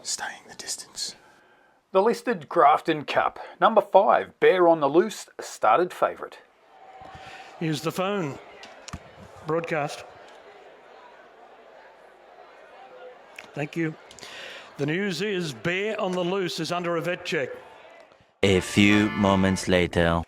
staying the distance. The listed Grafton Cup, number 5, Bear on the Loose, started favourite. Here's the phone. Broadcast. Thank you. The news is Bear on the Loose is under a vet check. A few moments later.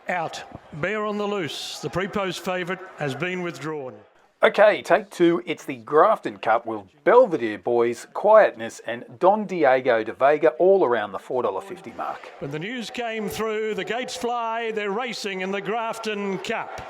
Out. Bear on the Loose. The pre-post favourite has been withdrawn. Okay, take 2. It's the Grafton Cup with Belvedere Boys, Quietness and Diego De Vega all around the $4.50 mark. When the news came through, the gates fly, they're racing in the Grafton Cup.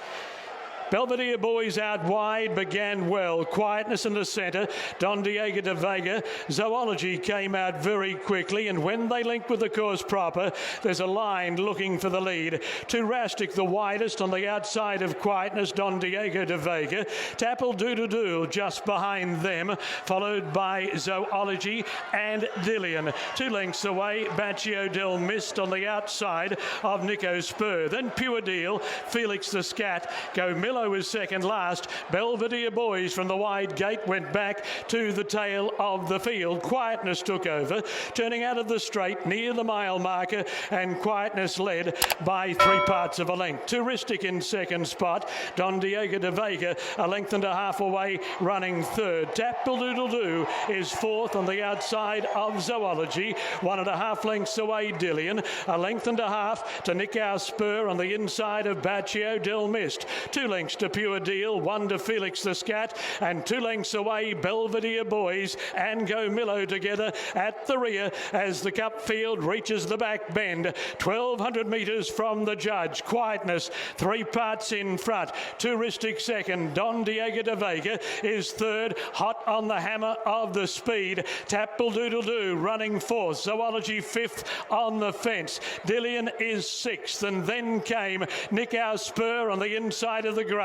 Belvedere Boys out wide began well. Quietness in the centre. Diego De Vega. Zoology came out very quickly, and when they linked with the course proper, there's a line looking for the lead. Touristic the widest on the outside of Quietness. Diego De Vega. Tapple Doodle just behind them, followed by Zoology and Dillian. 2 lengths away, Baccio Del Mist on the outside of Nikau Spur. Then Pure Deal, Felix The Scat, Go Millo was second last. Belvedere Boys from the wide gate went back to the tail of the field. Quietness took over, turning out of the straight near the mile marker, and Quietness led by 3 parts of a length. Touristic in second spot. Diego De Vega a length and a half away, running third. Tapple-doodle-doo is fourth on the outside of Zoology. 1.5 lengths away, Dillian. A length and a half to Nikau Spur on the inside of Baccio Del Mist. 2 lengths to Pure Deal, 1 to Felix The Scat, and 2 lengths away, Belvedere Boys and Go Millo together at the rear as the cup field reaches the back bend. 1,200 metres from the judge. Quietness 3 parts in front. Touristic second. Diego De Vega is third, hot on the hammer of the speed. Tapple-doodle-doo running fourth. Zoology 5th on the fence. Dillian is 6th, and then came Nikau Spur on the inside of the grey.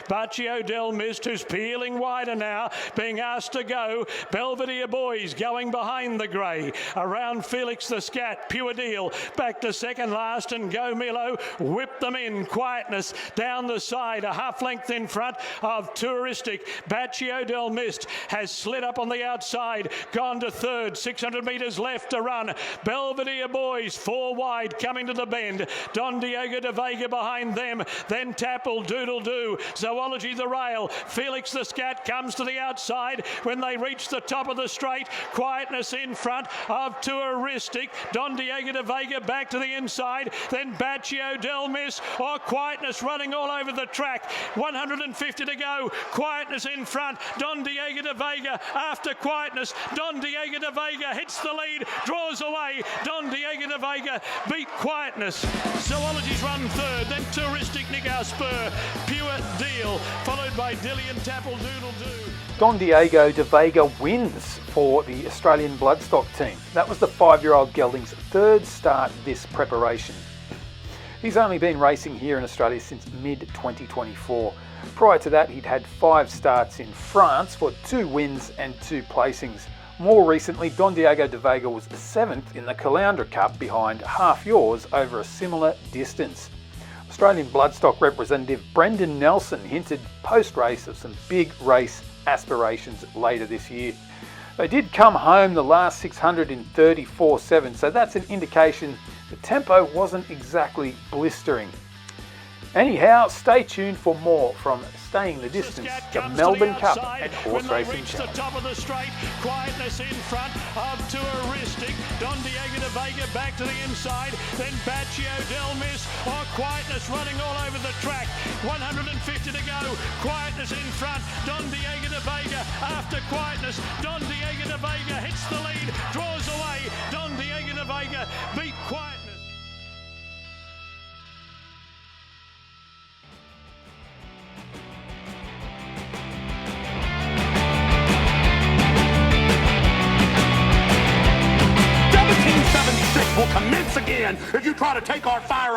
Baccio Del Mist, who's peeling wider now, being asked to go. Belvedere Boys going behind the grey. Around Felix The Scat. Pure Deal back to second last, and Go Millo whipped them in. Quietness down the side, a half length in front of Touristic. Baccio Del Mist has slid up on the outside, gone to third. 600 metres left to run. Belvedere Boys 4 wide coming to the bend. Diego De Vega behind them, then Tapple-doodle-doo. Zoology the rail. Felix The Scat comes to the outside when they reach the top of the straight. Quietness in front of Touristic. Diego De Vega back to the inside. Then Baccio Del Mist, or Quietness running all over the track. 150 to go. Quietness in front. Diego De Vega after Quietness. Diego De Vega hits the lead, draws away. Diego De Vega beat Quietness. Zoology's run third. Then Touristic, Nikau Spur. Pure Deal, followed by Dillian. Tapple-doodle-doo. Diego De Vega wins for the Australian Bloodstock team. That was the 5-year-old gelding's 3rd start this preparation. He's only been racing here in Australia since mid-2024. Prior to that, he'd had 5 starts in France for 2 wins and 2 placings. More recently, Diego De Vega was 7th in the Caloundra Cup behind Half Yours over a similar distance. Australian Bloodstock representative Brendan Nelson hinted post-race of some big race aspirations later this year. They did come home the last 600 in 34.7, so that's an indication the tempo wasn't exactly blistering. Anyhow, stay tuned for more from Staying the Distance, the Melbourne Cup and Horse Racing Channel. The top of the straight, Quietness in front of Touristic. Diego De Vega back to the inside, then Baccio Del Mist, or Quietness running all over the track. 150 to go. Quietness in front. Diego De Vega after Quietness. Diego De Vega hits the lead, draws away. Diego De Vega beat Quietness. Will commence again if you try to take our firearms.